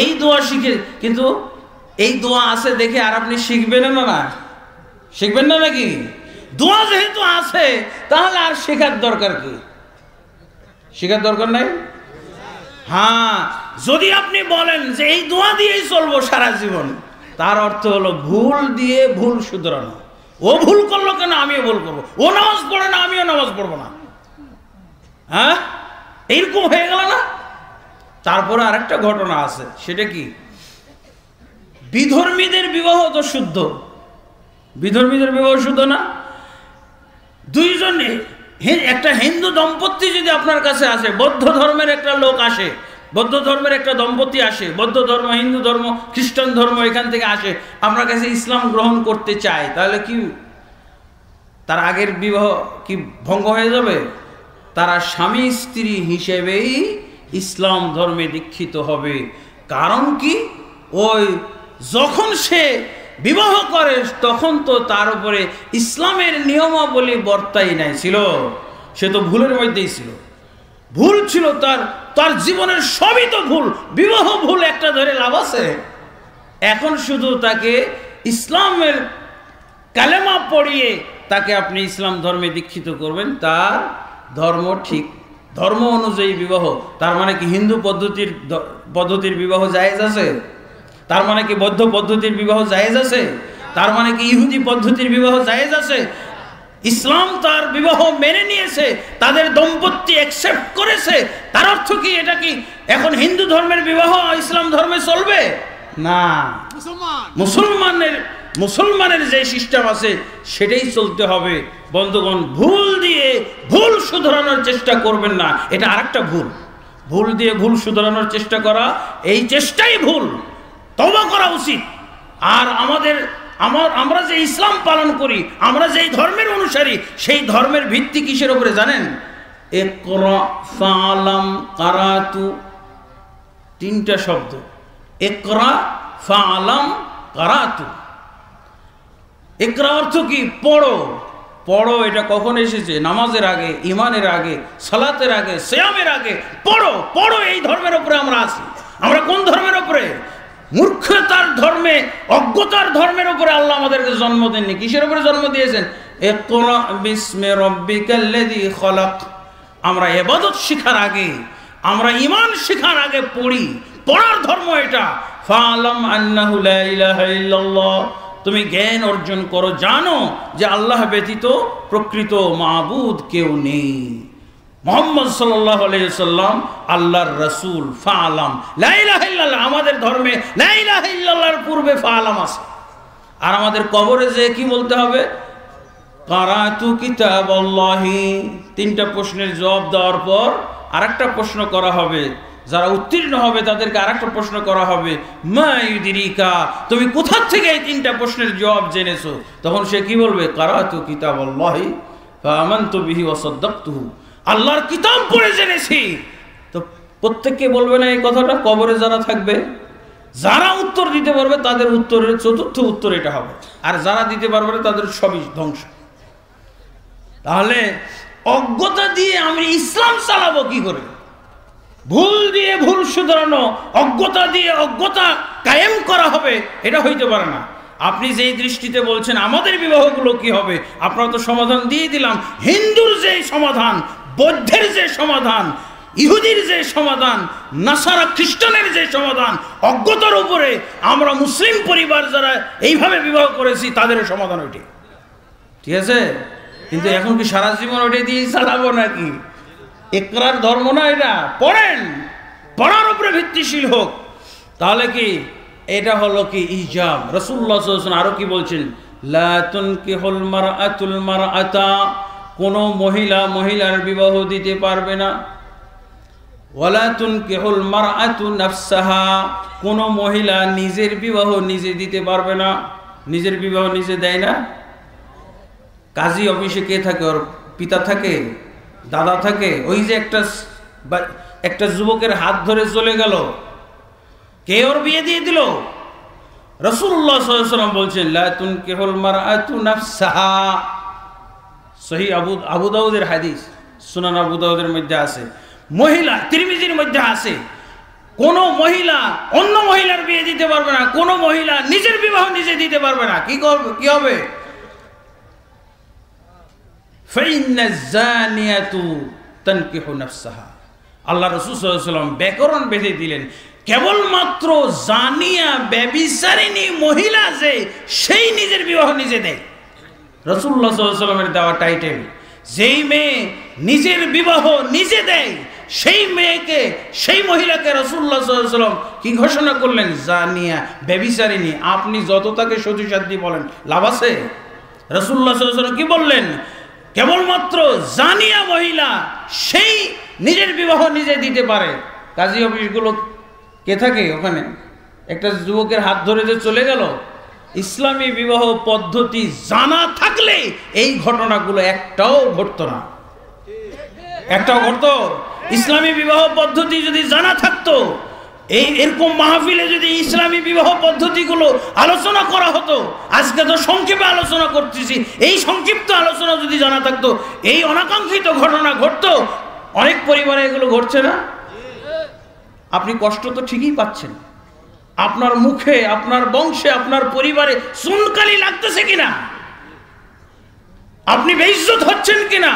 এই দোয়া শিখে। কিন্তু এই দোয়া আছে দেখে আর আপনি শিখবেন না? না শিখবেন না নাকি? দোয়া যেহেতু আছে তাহলে আর শেখার দরকার কি? শেখার দরকার নাই। হ্যাঁ, যদি আপনি বলেন যে এই দোয়া দিয়েই চলবো সারা জীবন, তার অর্থ হলো ভুল দিয়ে ভুল শুধরানো। ও ভুল করলো কেন আমিও ভুল করবো, ও নামাজ পড়ে না আমিও নামাজ পড়বো না। হ্যাঁ, এইরকম হয়ে গেল না? তারপরে আরেকটা ঘটনা আছে, সেটা কি? বিধর্মীদের বিবাহ তো শুদ্ধ, বিধর্মীদের বিবাহ শুদ্ধ না? দুইজনে, একটা হিন্দু দম্পতি যদি আপনার কাছে আসে, বৌদ্ধ ধর্মের একটা লোক আসে, বৌদ্ধ ধর্মের একটা দম্পতি আসে, বৌদ্ধ ধর্ম, হিন্দু ধর্ম, খ্রিস্টান ধর্ম এখান থেকে আসে, আপনার কাছে ইসলাম গ্রহণ করতে চায়, তাহলে কি তার আগের বিবাহ কি ভঙ্গ হয়ে যাবে? তারা স্বামী স্ত্রী হিসেবেই ইসলাম ধর্মে দীক্ষিত হবে। কারণ কি? ওই যখন সে বিবাহ করে তখন তো তার উপরে ইসলামের নিয়মাবলী বর্তাই নাই ছিল, সে তো ভুলের মধ্যেই ছিল, ভুল ছিল তার, তার জীবনের সবই তো ভুল, বিবাহ ভুল, একটা ধরে লাভ আছে? এখন শুধু তাকে ইসলামের কালেমা পড়িয়ে তাকে আপনি ইসলাম ধর্মে দীক্ষিত করবেন, তার ধর্ম ঠিক, ধর্ম অনুযায়ী বিবাহ। তার মানে কি হিন্দু পদ্ধতির বিবাহ জায়েজ আছে? তার মানে কি বৌদ্ধ পদ্ধতির বিবাহ জায়েজ আছে? তার মানে কি ইহুদি পদ্ধতির বিবাহ জায়েজ আছে? ইসলাম তার বিবাহ মেনে নিয়েছে, তাদের দম্পতি অ্যাকসেপ্ট করেছে, তার অর্থ কি এটা কি এখন হিন্দু ধর্মের বিবাহ ইসলাম ধর্মে চলবে না? মুসলমানের যে সিস্টেম আছে সেটাই চলতে হবে। বন্ধুগণ, ভুল দিয়ে ভুল শুধরানোর চেষ্টা করবেন না, এটা আরেকটা ভুল। ভুল দিয়ে ভুল শুধরানোর চেষ্টা করা, এই চেষ্টাই ভুল, তওবা করা উচিত। আর আমরা যে ইসলাম পালন করি, আমরা যেই ধর্মের অনুসারী, সেই ধর্মের ভিত্তি কিসের উপরে জানেন? ইকরা ফালাম কারাতু, তিনটা শব্দ, ইকরা ফালাম কারাতু। ইকরা অর্থ কি? পড়ো। পড়ো, এটা কখন এসেছে? নামাজের আগে, ইমানের আগে, সালাতের আগে, সিয়ামের আগে পড়ো। পড়ো, এই ধর্মের উপরে আমরা আছি। আমরা কোন ধর্মের উপরে? মূর্খতার ধর্মে, অজ্ঞতার ধর্মের উপরে আল্লাহ আমাদেরকে জন্ম দেননি। কিসের উপরে জন্ম দিয়েছেন? ইকরা বিসমি রাব্বিকাল্লাযী খলাক। আমরা ইবাদত শিখার আগে, আমরা ঈমান শিখার আগে পড়ি। পড়ার ধর্ম এটা। ফালাম আন্নাহু লা ইলাহা ইল্লাল্লাহ, তুমি জ্ঞান অর্জন করো, জানো যে আল্লাহ ব্যতীত প্রকৃত মাবুদ কেউ নেই। মুহাম্মদ সাল্লাল্লাহু আলাইহি সাল্লাম আল্লাহর রাসূল। ফালাম, লা ইলাহা ইল্লাল্লাহ, আমাদের ধর্মে লা ইলাহা ইল্লাল্লাহর পূর্বে ফালাম আছে। আর আমাদের কবরে যে কি বলতে হবে? কারাতু কিতাবাল্লাহি। তিনটা প্রশ্নের জবাব দেওয়ার পর আরেকটা প্রশ্ন করা হবে, যারা উত্তীর্ণ হবে তাদেরকে আরেকটা প্রশ্ন করা হবে, মা ইউদরিকা, তুমি কোথা থেকে এই তিনটা প্রশ্নের জবাব জেনেছো? তখন সে কি বলবে? কারাতু কিতাবাল্লাহি ফাআমানতু বিহি ওয়া সাদ্দাকতুহু, আল্লাহর কিতাব পড়ে জেনেছি। তো প্রত্যেককে বলবে না এই কথাটা? কবরে যারা থাকবে, যারা উত্তর দিতে পারবে তাদের উত্তরের চতুর্থ উত্তর এটা হবে, আর যারা দিতে পারবে না তাদের সবই ধ্বংস। তাহলে অজ্ঞতা দিয়ে আমি ইসলাম চালাবো কি করে? ভুল দিয়ে ভুল শুধরানো, অজ্ঞতা দিয়ে অজ্ঞতা কায়েম করা হবে, এটা হইতে পারে না। আপনি যেই দৃষ্টিতে বলছেন আমাদের বিবাহগুলো কি হবে, আপনারা তো সমাধান দিয়ে দিলাম। হিন্দুর যে সমাধান, বৌদ্ধের যে সমাধান, ইহুদির যে সমাধান, নাসারা খ্রিস্টানের যে সমাধান, অজ্ঞতার উপরে আমরা মুসলিম পরিবার যারা এইভাবে বিবাহ করেছি তাদের সমাধান ওইটি, ঠিক আছে? কিন্তু এখন কি সারা জীবন ওইটাই দিয়ে চালাবো নাকি? ইকরার ধর্ম না এটা, পড়েন, পড়ার উপরে ভিত্তিশীল হোক। তাহলে কি এটা হলো কি ইজাব। রাসূলুল্লাহ সাল্লাল্লাহু আলাইহি ওয়াসাল্লাম আরো কি বলছেন, লা তুনকিহুল মারআতুল মারআতা, কোন মহিলা মহিলার বিবাহ দিতে পারবে না। ওয়ালা তুনকিহুল মারআতু নাফসাহা, কোন মহিলা নিজের বিবাহ নিজে দিতে পারবে না। নিজের বিবাহ নিজে দেয় না। কাজী অফিসে কে থাকে? ওর পিতা থাকে, দাদা থাকে। ওই যে একটা যুবকের হাত ধরে চলে গেল, কে ওর বিয়ে দিয়ে দিল? রাসূলুল্লাহ সাল্লাল্লাহু আলাইহি ওয়াসাল্লাম বলছেন, লা তুনকিহুল মারআতু নাফসাহা। সহিহ আবু দাউদের হাদিস, সুনান আবু দাউদের মধ্যে আছে, মহিলা তিরমিজির মধ্যে আছে, কোন মহিলা অন্য মহিলার বিয়ে দিতে পারবে না, কোন মহিলা নিজের বিবাহ নিজে দিতে পারবে না। কি করবে, কি হবে? ফাইন্নাজ জানিয়াতু তানকিহু নাফসাহা। আল্লাহ রাসূল সাল্লাল্লাহু আলাইহি ওয়াসাল্লাম ব্যাকরণ বেঁধে দিলেন, কেবলমাত্র জানিয়া ব্যভিচারিণী মহিলা যে সেই নিজের বিবাহ নিজে দেয়। রাসূলুল্লাহ সাল্লাল্লাহু আলাইহি ওয়াসাল্লামের দেওয়া টাইটেল, যেই মেয়ে নিজের বিবাহ নিজে দেয় সেই মেয়েকে, সেই মহিলাকে রাসূলুল্লাহ সাল্লাল্লাহু আলাইহি ওয়াসাল্লাম কি ঘোষণা করলেন? জানিয়া, ব্যভিচারিণী। আপনি যত তাকে সতীসাধ্য বলেন, লাভ আছে? রাসূলুল্লাহ সাল্লাল্লাহু আলাইহি ওয়াসাল্লাম কি বললেন? কেবলমাত্র জানিয়া মহিলা সেই নিজের বিবাহ নিজে দিতে পারে। কাজী অফিসগুলো কে থাকে ওখানে? একটা যুবকের হাত ধরে যে চলে গেল, ইসলামী বিবাহ পদ্ধতি জানা থাকলে এই ঘটনাগুলো একটাও ঘটতো না। একটাও ঘটতো? ইসলামী বিবাহ পদ্ধতি যদি জানা থাকতো, এরকম মাহফিলে যদি ইসলামী বিবাহ পদ্ধতিগুলো আলোচনা করা হতো, আজকে তো সংক্ষেপে আলোচনা করতেছি, এই সংক্ষিপ্ত আলোচনা যদি জানা থাকতো, এই অনাকাঙ্ক্ষিত ঘটনা ঘটতো। অনেক পরিবারে এগুলো ঘটছে না? আপনি কষ্ট তো ঠিকই পাচ্ছেন, আপনার মুখে, আপনার বংশে, আপনার পরিবারে চুনকালি লাগতেছে কিনা? আপনি বেইজ্জত হচ্ছেন কিনা?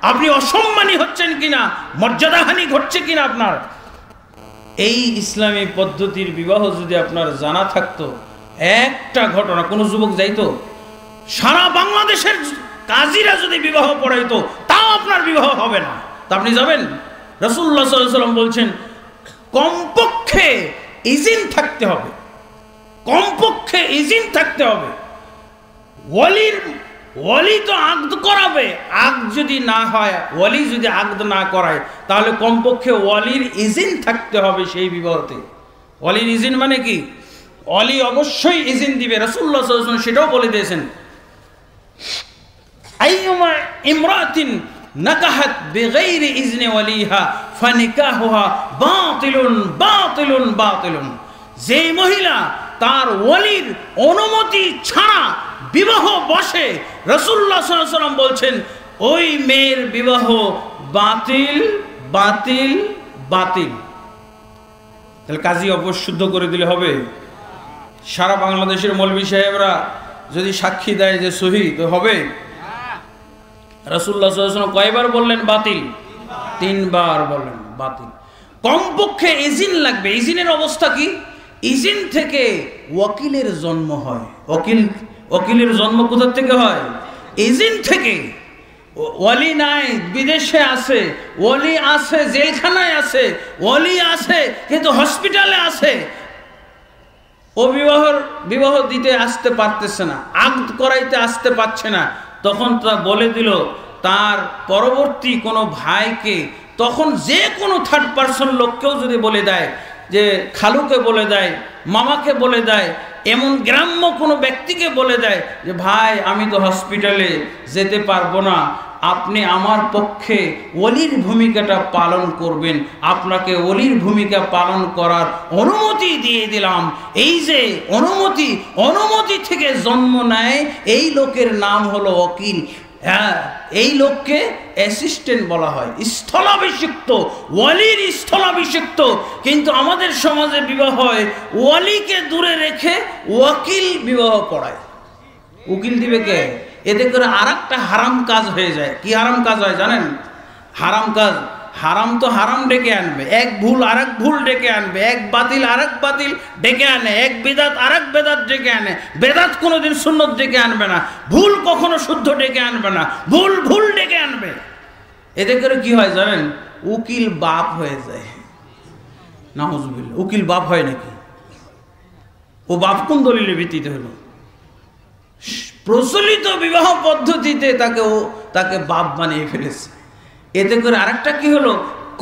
আপনি অসম্মানী হচ্ছেন কিনা? মর্যাদাহানি ঘটছে কিনা আপনার? এই ইসলামী পদ্ধতির বিবাহ যদি আপনার জানা থাকতো, একটা ঘটনা, কোনো যুবক যাইতো? সারা বাংলাদেশের কাজীরা যদি বিবাহ পড়াইতো, তাও আপনার বিবাহ হবে না। তা আপনি যাবেন? রাসূলুল্লাহ সাল্লাল্লাহু আলাইহি ওয়াসাল্লাম বলছেন, কমপক্ষে ইজিন থাকতে হবে, কমপক্ষে ইজিন থাকতে হবে। ওয়ালি তো আকদ করাবে, আকদ যদি না হয়, ওয়ালি যদি আকদ না করায়, তাহলে কমপক্ষে ওয়ালির ইজিন থাকতে হবে সেই বিবাহতে। ওয়ালির ইজিন মানে কি? ওয়ালি অবশ্যই ইজিন দিবে। রাসূলুল্লাহ সাল্লাল্লাহু আলাইহি ওয়াসাল্লাম সেটাও বলে দিয়েছেন, আইয়ুমা ইমরাতিন নাকাহাত বিগাইরি ইজনি ওয়ালিহা ফানিকাহুহা বাতিলুন বাতিলুন বাতিলুন। যেই মহিলা তার ওয়ালির অনুমতি ছাড়া বিবাহ বসে, রাসূলুল্লাহ সাল্লাল্লাহু আলাইহি ওয়াসাল্লাম বলছেন ওই মেয়ের বিবাহ বাতিল বাতিল বাতিল। তাহলে কাজী অবশুদ্ধ করে দিলে হবে? সারা বাংলাদেশের মৌলভী সাহেবরা যদি সাক্ষী দেয় যে সহি, তো হবে? রাসূলুল্লাহ সাল্লাল্লাহু আলাইহি ওয়াসাল্লাম কয়বার বললেন বাতিল? 3 বার বললেন বাতিল। কমপক্ষে ইজিন লাগবে। ইজিনের অবস্থা কি? ইজিন থেকে ওয়াকিলের জন্ম হয়। ওয়াকিলের জন্ম কোথা থেকে হয়? ইজিন থেকে। ওয়ালি নাই, বিদেশে আছে, ওয়ালি আছে জেলখানায় আছে, ওয়ালি আছে কিন্তু হসপিটালে আছে, ও বিবাহ দিতে আসতে পারতেছে না, আকদ করাইতে আসতে পারছে না। তখন তা বলে দিল তার পরবর্তী কোনো ভাইকে, তখন যে কোনো থার্ড পার্সন লোককেও যদি বলে দেয়, যে খালুকে বলে দেয়, মামাকে বলে দেয়, এমন গ্রাম্য কোনো ব্যক্তিকে বলে দেয় যে ভাই আমি তো হসপিটালে যেতে পারবো না, আপনি আমার পক্ষে ওলির ভূমিকাটা পালন করবেন, আপনাকে ওলির ভূমিকা পালন করার অনুমতি দিয়ে দিলাম। এই যে অনুমতি থেকে জন্ম নেয় এই লোকের নাম হলো ওকিল। হ্যাঁ, এই লোককে অ্যাসিস্ট্যান্ট বলা হয়, স্থলাভিষিক্ত, ওয়ালির স্থলাভিষিক্ত। কিন্তু আমাদের সমাজে বিবাহ হয় ওয়ালিকে দূরে রেখে ওয়াকিল বিবাহ পড়ায়। উকিল দিবে কে? এতে করে আর একটা হারাম কাজ হয়ে যায়। কি হারাম কাজ হয় জানেন? হারাম কাজ, হারাম তো হারাম ডেকে আনবে, এক ভুল আর এক ভুল ডেকে আনবে, এক বাতিল আর এক বাতিল ডেকে আনে, এক বেদাত আর এক বেদাত ডেকে আনে। বেদাত কোনোদিন সুন্নত ডেকে আনবে না, ভুল কখনো শুদ্ধ ডেকে আনবে না, ভুল ভুল ডেকে আনবে। এতে করে কি হয় জানেন? উকিল বাপ হয়ে যায়। নাউজুবিল্লাহ, উকিল বাপ হয় নাকি? ও বাপ কোন দলিলের ভিত্তিতে হলো? প্রচলিত বিবাহ পদ্ধতিতে তাকে বাপ বানিয়ে ফেলেছে। এতে করে আরেকটা কি হলো?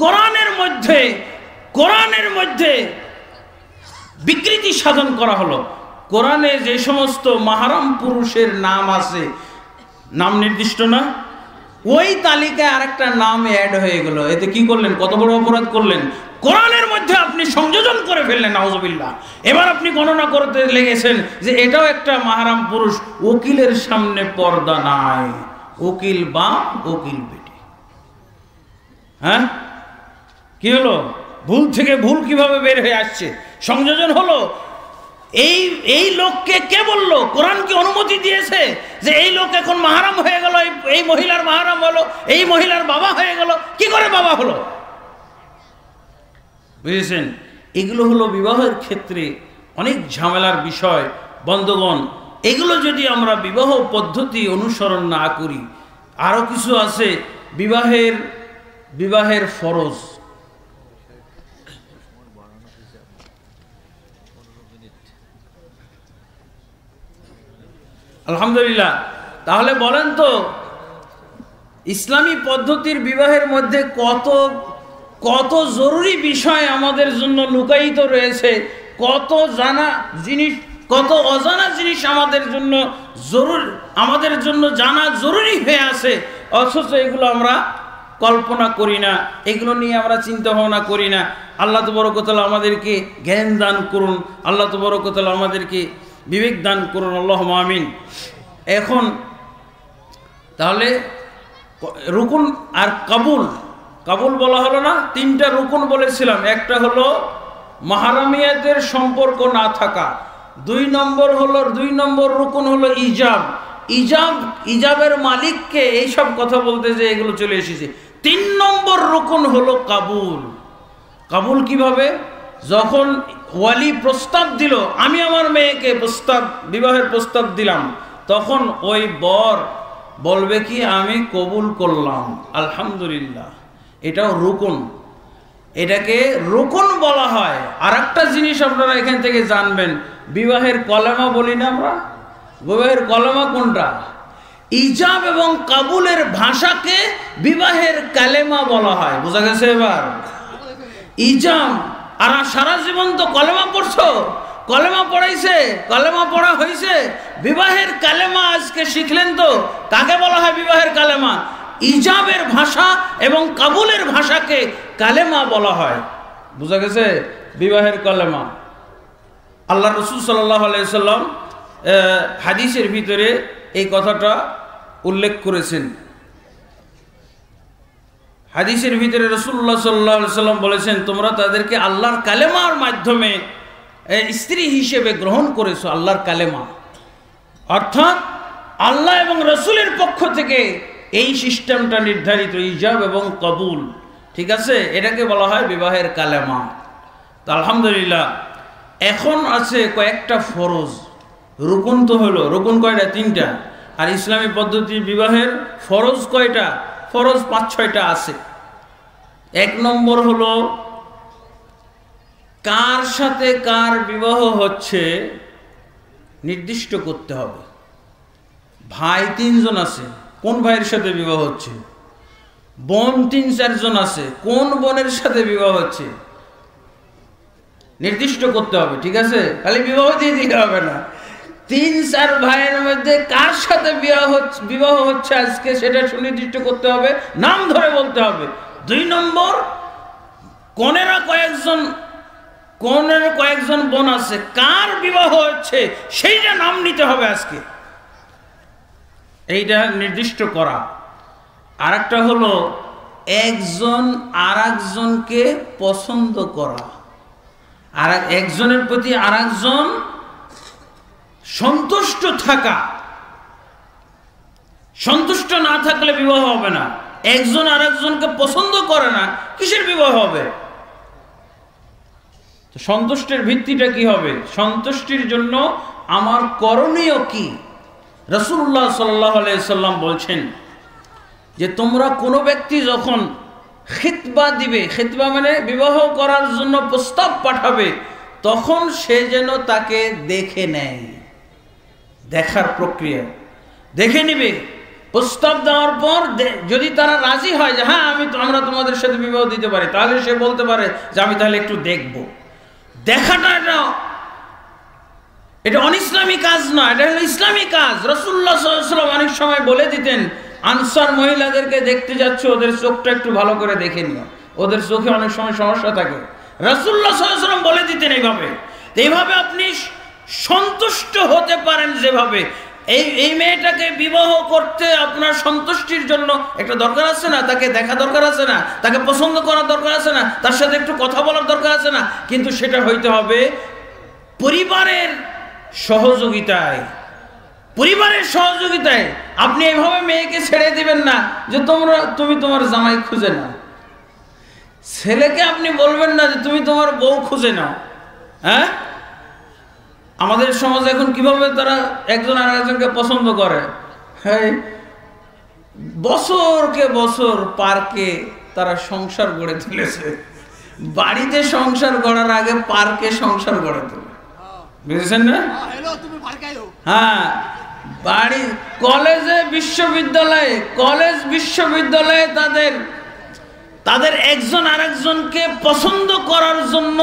কোরআনের মধ্যে বিকৃতি সাধন করা হলো। কোরআনে যে সমস্ত মাহরাম পুরুষের নাম আছে, নাম নির্দিষ্ট না, ওই তালিকায় আরেকটা নাম অ্যাড হয়ে গেল। এতে কি করলেন? কত বড় অপরাধ করলেন! কোরআনের মধ্যে আপনি সংযোজন করে ফেললেন, নাউজুবিল্লাহ। এবার আপনি গণনা করতে লেগেছেন যে এটাও একটা মাহরাম পুরুষ। উকিলের সামনে পর্দা নাই, উকিল বাপ, উকিল বেটি। হ্যাঁ, কি হলো? ভুল থেকে ভুল কিভাবে বের হয়ে আসছে, সংযোজন হলো। এই লোককে কে বললো? কোরআন কি অনুমতি দিয়েছে যে এই লোক এখন মাহরাম হয়ে গেল, এই মহিলার মাহরাম হলো, এই মহিলার বাবা হয়ে গেল? কি করে বাবা হলো? বুঝেছেন? এগুলো হলো বিবাহের ক্ষেত্রে অনেক ঝামেলার বিষয়। বন্ধুগণ, এগুলো যদি আমরা বিবাহ পদ্ধতি অনুসরণ না করি, আরো কিছু আছে বিবাহের ফরজ। আলহামদুলিল্লাহ। তাহলে বলেন তো, ইসলামী পদ্ধতির বিবাহের মধ্যে কত জরুরি বিষয় আমাদের জন্য লুকায়িত রয়েছে, কত অজানা জিনিস আমাদের জন্য জানা জরুরি হয়ে আছে, অথচ এগুলো আমরা কল্পনা করি না, এগুলো নিয়ে আমরা চিন্তা ভাবনা করি না। আল্লাহ তাবারক ওয়া তাআলা আমাদেরকে জ্ঞান দান করুন, আল্লাহ তাবারক ওয়া তাআলা আমাদেরকে বিবেক দান করুন, আল্লাহুম্মা আমিন। এখন তাহলে রুকুন আর কাবুল বলা হলো না? তিনটা রুকুন বলেছিলাম। একটা হলো মাহরামিয়াতের সম্পর্ক না থাকা, দুই নম্বর রুকুন হলো ইজাবের মালিককে এইসব কথা বলতে যে এগুলো চলে এসেছে। 3 নম্বর রুকুন হলো কাবুল কিভাবে? যখন ওয়ালি প্রস্তাব দিল, আমি আমার মেয়েকে বিবাহের প্রস্তাব দিলাম, তখন ওই বর বলবে কি, আমি কবুল করলাম, আলহামদুলিল্লাহ। এটাও রুকুন, এটাকে রুকুন বলা হয়। আর একটা জিনিস আপনারা এখান থেকে জানবেন, বিবাহের কলেমা বলি না আমরা? বিবাহের কলেমা কোনটা? ইজাব এবং কাবুলের ভাষাকে বিবাহের কালেমা বলা হয়। বোঝা গেছে এবার? ইজাব, আর সারা জীবন তো কলেমা পড়ছো, কলেমা পড়াইছে, কলেমা পড়া হয়েছে, বিবাহের কালেমা আজকে শিখলেন তো, কাকে বলা হয় বিবাহের কালেমা? ইজাবের ভাষা এবং কাবুলের ভাষাকে কালেমা বলা হয়। বুঝা গেছে? বিবাহের কালেমা। আল্লাহ রাসূল সাল্লাল্লাহু আলাইহি সাল্লাম হাদিসের ভিতরে এই কথাটা উল্লেখ করেছেন। হাদিসের ভিতরে রাসূলুল্লাহ সাল্লাল্লাহু আলাইহি সাল্লাম বলেছেন, তোমরা তাদেরকে আল্লাহর কালেমার মাধ্যমে স্ত্রী হিসেবে গ্রহণ করেছো। আল্লাহর কালেমা অর্থাৎ আল্লাহ এবং রাসূলের পক্ষ থেকে এই সিস্টেমটা নির্ধারিত, ইজাব এবং কবুল। ঠিক আছে? এটাকে বলা হয় বিবাহের কালেমা। তো আলহামদুলিল্লাহ, এখন আছে কয়েকটা ফরজ। রুকুন তো হলো, রুকুন কয়টা? 3টা। আর ইসলামী পদ্ধতির বিবাহের ফরজ কয়টা? ফরজ 5-6টা আছে। 1 নম্বর হলো, কার সাথে কার বিবাহ হচ্ছে নির্দিষ্ট করতে হবে। ভাই 3 জন আছে, কোন ভাইয়ের সাথে বিবাহ হচ্ছে? বোন 3-4 জন আছে, কোন বোনের সাথে বিবাহ হচ্ছে নির্দিষ্ট করতে হবে। ঠিক আছে? খালি বিবাহ দিয়ে দিলে হবে না। 3-4 ভাইয়ের মধ্যে কার সাথে বিবাহ হচ্ছে আজকে সেটা সুনির্দিষ্ট করতে হবে, নাম ধরে বলতে হবে। 2 নম্বর, কনের কয়েকজন বোন আছে, কার বিবাহ হচ্ছে সেইটা নাম নিতে হবে আজকে। এইটা নির্দিষ্ট করা। আর একটা হলো একজন আর একজনকে পছন্দ করা, আর একজনের প্রতি আর একজন সন্তুষ্ট থাকা। সন্তুষ্ট না থাকলে বিবাহ হবে না। একজন আর একজনকে পছন্দ করে না, কিসের বিবাহ হবে? সন্তুষ্টির ভিত্তিটা কি হবে? সন্তুষ্টির জন্য আমার করণীয় কি? রাসূলুল্লাহ সাল্লাল্লাহু আলাইহি সাল্লাম বলছেন যে তোমরা কোনো ব্যক্তি যখন খিতবা দিবে, খিতবা মানে বিবাহ করার জন্য প্রস্তাব পাঠাবে, তখন সে যেন তাকে দেখে নেয়। দেখার প্রক্রিয়া দেখে নিবে। প্রস্তাব দেওয়ার পর যদি তারা রাজি হয় যে হ্যাঁ আমরা তোমাদের সাথে বিবাহ দিতে পারি, তাহলে সে বলতে পারে যে আমি তাহলে একটু দেখব। দেখাটা এটা অনিসলামী কাজ না, এটা হলো ইসলামী কাজ। রাসূলুল্লাহ সাল্লাল্লাহু আলাইহি ওয়াসাল্লাম অনেক সময় বলে দিতেন, আনসার মহিলাদেরকে দেখতে যাচ্ছে, ওদের চোখটা একটু ভালো করে দেখে নিও, ওদের চোখে অনেক সময় সমস্যা থাকে। রাসূলুল্লাহ সাল্লাল্লাহু আলাইহি ওয়াসাল্লাম বলে দিতেন এইভাবে আপনি সন্তুষ্ট হতে পারেন। যেভাবে এই মেয়েটাকে বিবাহ করতে আপনার সন্তুষ্টির জন্য একটা দরকার আছে না, তাকে দেখা দরকার আছে না, তাকে পছন্দ করার দরকার আছে না, তার সাথে একটু কথা বলার দরকার আছে না, কিন্তু সেটা হইতে হবে পরিবারের সহযোগিতায়। পরিবারের সহযোগিতায় আপনি এভাবে মেয়েকে ছেড়ে দিবেন না যে তুমি তোমার জামাই খুঁজে নাও। ছেলেকে আপনি বলবেন না যে তুমি তোমার বউ খুঁজে নাও। হ্যাঁ, আমাদের সমাজে এখন কিভাবে তারা একজন আর একজনকে পছন্দ করে। হ্যাঁ, বছরকে বছর পার্কে তারা সংসার গড়ে তুলেছে। বাড়িতে সংসার গড়ার আগে পার্কে সংসার গড়ে তোলে, বুঝেছেন না? হ্যাঁ, বাড়ি, কলেজে, বিশ্ববিদ্যালয়ে, কলেজ বিশ্ববিদ্যালয়ে তাদের একজন আরেকজনকে পছন্দ করার জন্য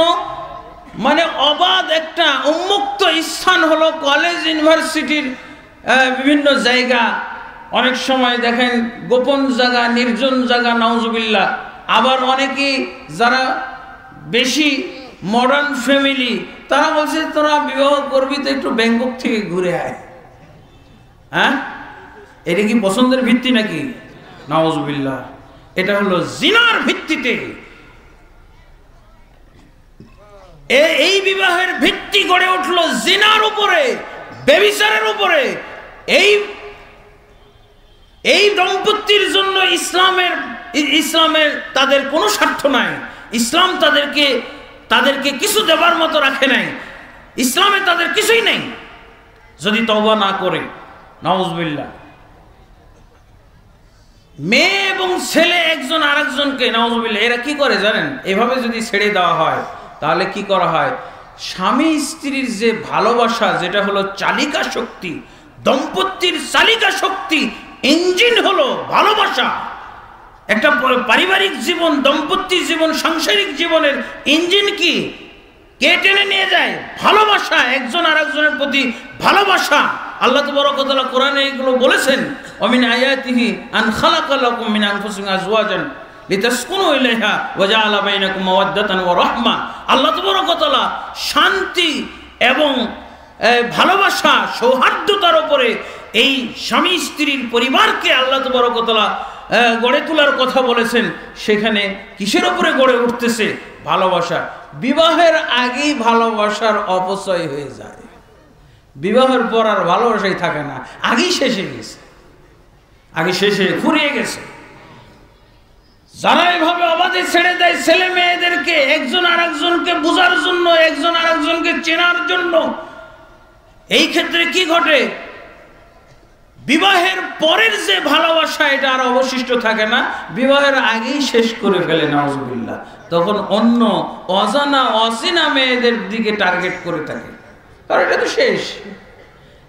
মানে অবাধ একটা উন্মুক্ত স্থান হলো কলেজ, ইউনিভার্সিটির বিভিন্ন জায়গা। অনেক সময় দেখেন গোপন জায়গা, নির্জন জায়গা, নাউজুবিল্লাহ। আবার অনেকেই যারা বেশি মডার্ন ফ্যামিলি, তারা বলছে তোরা বিবাহ করবি তো একটু ব্যাংকক থেকে ঘুরে আয়। হ্যাঁ, এটা কি পছন্দের ভিত্তি নাকি? নাউজুবিল্লাহ। এটা হলো জিনার ভিত্তিতে। এই বিবাহের ভিত্তি গড়ে উঠলো জিনার উপরে, ব্যভিচারের উপরে। এই দম্পতির জন্য ইসলামের তাদের কোনো স্বার্থ নাই। ইসলাম তাদেরকে কিছু দেবার মতো রাখে নাই। ইসলামে তাদের কিছুই নেই যদি তওবা না করে। নাউজুবিল্লাহ। মেয়ে এবং ছেলে একজন আরেকজনকে, নাউজুবিল্লাহ, এরা কি করে জানেন? এভাবে যদি ছেড়ে দেওয়া হয় তাহলে কি করা হয়? স্বামী স্ত্রীর যে ভালোবাসা, যেটা হলো চালিকা শক্তি, দম্পতির চালিকা শক্তি, ইঞ্জিন হলো ভালোবাসা। একটা পারিবারিক জীবন, দম্পতি জীবন, সাংসারিক জীবনের ইঞ্জিন কি? কে টেনে নিয়ে যায়? ভালোবাসা, একজন আরেকজনের প্রতি ভালোবাসা। আল্লাহ তাবারক ওয়া তাআলা কোরআনে এগুলো বলেছেন, ওমিন আয়াতিহি আন খালাকা লাকুম মিন আনফুসিকুম আজওয়াজান লিতাসকুনু ইলাইহা ওয়া জাআলা বাইনাকুম মাওয়াদ্দাতান ওয়া রাহমা। আল্লাহ তাবারক ওয়া তাআলা শান্তি এবং ভালোবাসা, সৌহার্দ্যতার উপরে এই স্বামী স্ত্রীর পরিবারকে আল্লাহ তাবারক ওয়া তাআলা গড়ে তোলার কথা বলেছেন। সেখানে কিসের উপরে গড়ে উঠতেছে? ভালোবাসা। বিবাহের আগেই ভালোবাসার অপচয় হয়ে যায়, বিবাহের পর আর ভালোবাসাই থাকে না, আগেই শেষ হয়ে গেছে, আগে শেষে ফুরিয়ে গেছে। যারা এভাবে অবাধে ছেড়ে দেয় ছেলে মেয়েদেরকে একজন আরেকজনকে বোঝার জন্য, একজন আরেকজনকে চেনার জন্য, এই ক্ষেত্রে কি ঘটে? বিবাহের পরের যে ভালোবাসা, এটা আর অবশিষ্ট থাকে না, বিবাহের আগেই শেষ করে ফেলে। নাউজুবিল্লাহ। তখন অন্য অজানা অচেনা মেয়েদের দিকে টার্গেট করে থাকে, কারণ এটা তো শেষ।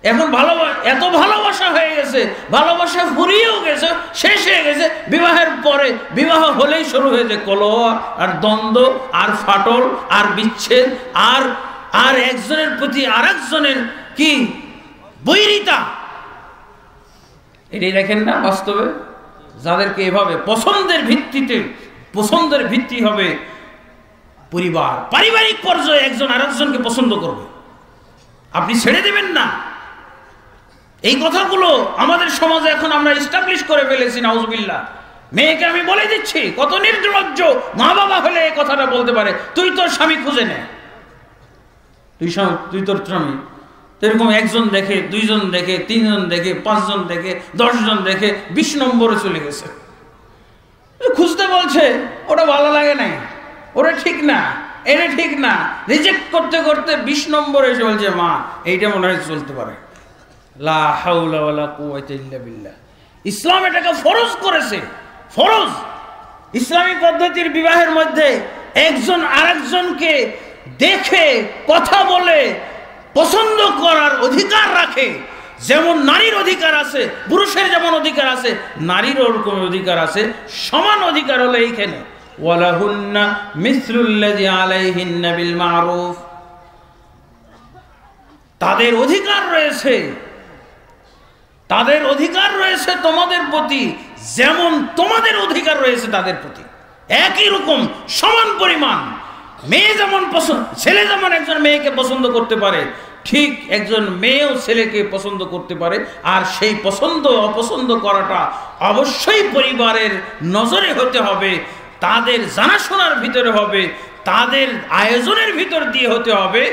এখন এত ভালোবাসা হয়ে গেছে, ভালোবাসা ফুরিয়েও গেছে, শেষ হয়ে গেছে। বিবাহের পরে, বিবাহ হলেই শুরু হয়েছে কলহ আর দ্বন্দ্ব আর ফাটল আর বিচ্ছেদ আর একজনের প্রতি আর একজনের কি বৈরিতা। এটাই দেখেন না বাস্তবে? যাদেরকে এভাবে পছন্দের ভিত্তি হবে পরিবার, পারিবারিক পর্যায়ে একজন আরেকজনকে পছন্দ করবে, আপনি ছেড়ে দেবেন না। এই কথাগুলো আমাদের সমাজে এখন আমরা এস্টাবলিশ করে ফেলেছি, নাউজুবিল্লাহ। মেয়েকে আমি বলে দিচ্ছি, কত নির্লজ্জ মা বাবা হলে এই কথাটা বলতে পারে, তুই তোর স্বামী খুঁজে নে, তুই তোর স্বামী। এরকম একজন দেখে, দুইজন দেখে, তিনজন দেখে, পাঁচজন দেখে, 10 জন দেখে, 20 নম্বরে চলে গেছে। খুঁজতে বলছে, ওটা ভালো লাগে না, ওটা ঠিক না, এটা ঠিক না, রিজেক্ট করতে করতে 20 নম্বরে এসে বলছে, মা এইটা মনে হয় চলতে পারে। লা হাওলা ওয়ালা কুওয়াতা ইল্লা বিল্লাহ। ইসলাম এটাকে ফরজ করেছে, ফরজ। ইসলামী পদ্ধতির বিবাহের মধ্যে একজন আরেকজনকে দেখে কথা বলে পছন্দ করার অধিকার রাখে। যেমন নারীর অধিকার আছে, পুরুষের যেমন অধিকার আছে, নারীরও ওরকম অধিকার আছে। সমান অধিকার হলো এইখানে, ওয়ালাহুন্না মিসলুল্লাযী আলাইহিন্না বিল মারুফ। তাদের অধিকার রয়েছে, তাদের অধিকার রয়েছে তোমাদের প্রতি, যেমন তোমাদের অধিকার রয়েছে তাদের প্রতি, একই রকম সমান পরিমাণ। মেয়ে যেমন পছন্দ, ছেলে যেমন একজন মেয়েকে পছন্দ করতে পারে, ঠিক একজন মেয়েও ছেলেকে পছন্দ করতে পারে। আর সেই পছন্দ অপছন্দ করাটা অবশ্যই পরিবারের নজরে হতে হবে, তাদের জানাশোনার ভিতরে হবে, তাদের আয়োজনের ভিতর দিয়ে হতে হবে।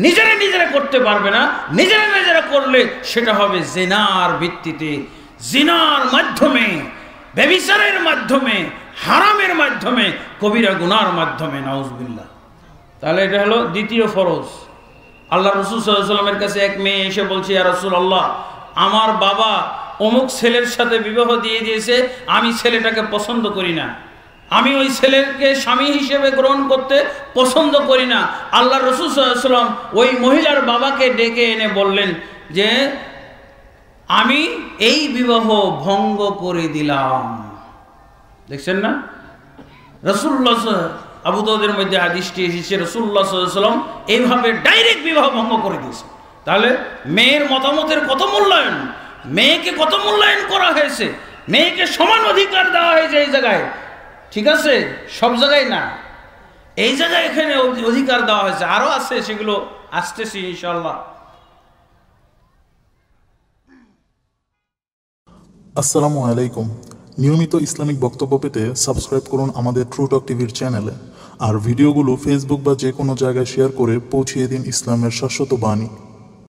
নিজেরা নিজেরা করতে পারবে না, নিজেরা নিজেরা করলে সেটা হবে জিনার ভিত্তিতে, জিনার মাধ্যমে, ব্যভিচারের মাধ্যমে, হারামের মাধ্যমে, কবিরা গুনার মাধ্যমে, নাউজুবিল্লাহ। তাহলে এটা হলো দ্বিতীয় ফরজ। আল্লাহ রাসূল সাল্লাল্লাহু আলাইহি ওয়াসাল্লামের কাছে এক মেয়ে এসে বলছে, ইয়া রাসূলুল্লাহ, আমার বাবা অমুক ছেলের সাথে বিবাহ দিয়ে দিয়েছে, আমি ছেলেটাকে পছন্দ করি না, আমি ওই ছেলেকে স্বামী হিসেবে গ্রহণ করতে পছন্দ করি না। আল্লাহ রাসূল সাল্লাল্লাহু আলাইহি ওয়াসাল্লাম ওই মহিলার বাবাকে ডেকে এনে বললেন যে আমি এই বিবাহ ভঙ্গ করে দিলাম। দেখছেন না, রাসূলুল্লাহ আবু দাউদের মধ্যে হাদিসটি এসেছে, রাসূলুল্লাহ সাল্লাল্লাহু আলাইহি ওয়াসাল্লাম এইভাবে ডাইরেক্ট বিবাহ ভঙ্গ করে দিয়েছে। তাহলে মেয়ের মতামতের কত মূল্যায়ন, মেয়েকে কত মূল্যায়ন করা হয়েছে, মেয়েকে সমান অধিকার দেওয়া হয়েছে এই জায়গায়, ঠিক আছে? সব জায়গায় না, এই জায়গায় এখানে অধিকার দেওয়া হয়েছে, আরো আছে, সেগুলো আসতেছি ইনশাআল্লাহ। আসসালামু আলাইকুম। নিয়মিত ইসলামিক বক্তব্য পেতে সাবস্ক্রাইব করুন আমাদের ট্রু টক টিভির চ্যানেলে, আর ভিডিওগুলো ফেসবুক বা যে কোনো জায়গায় শেয়ার করে পৌঁছিয়ে দিন ইসলামের শাশ্বত বাণী।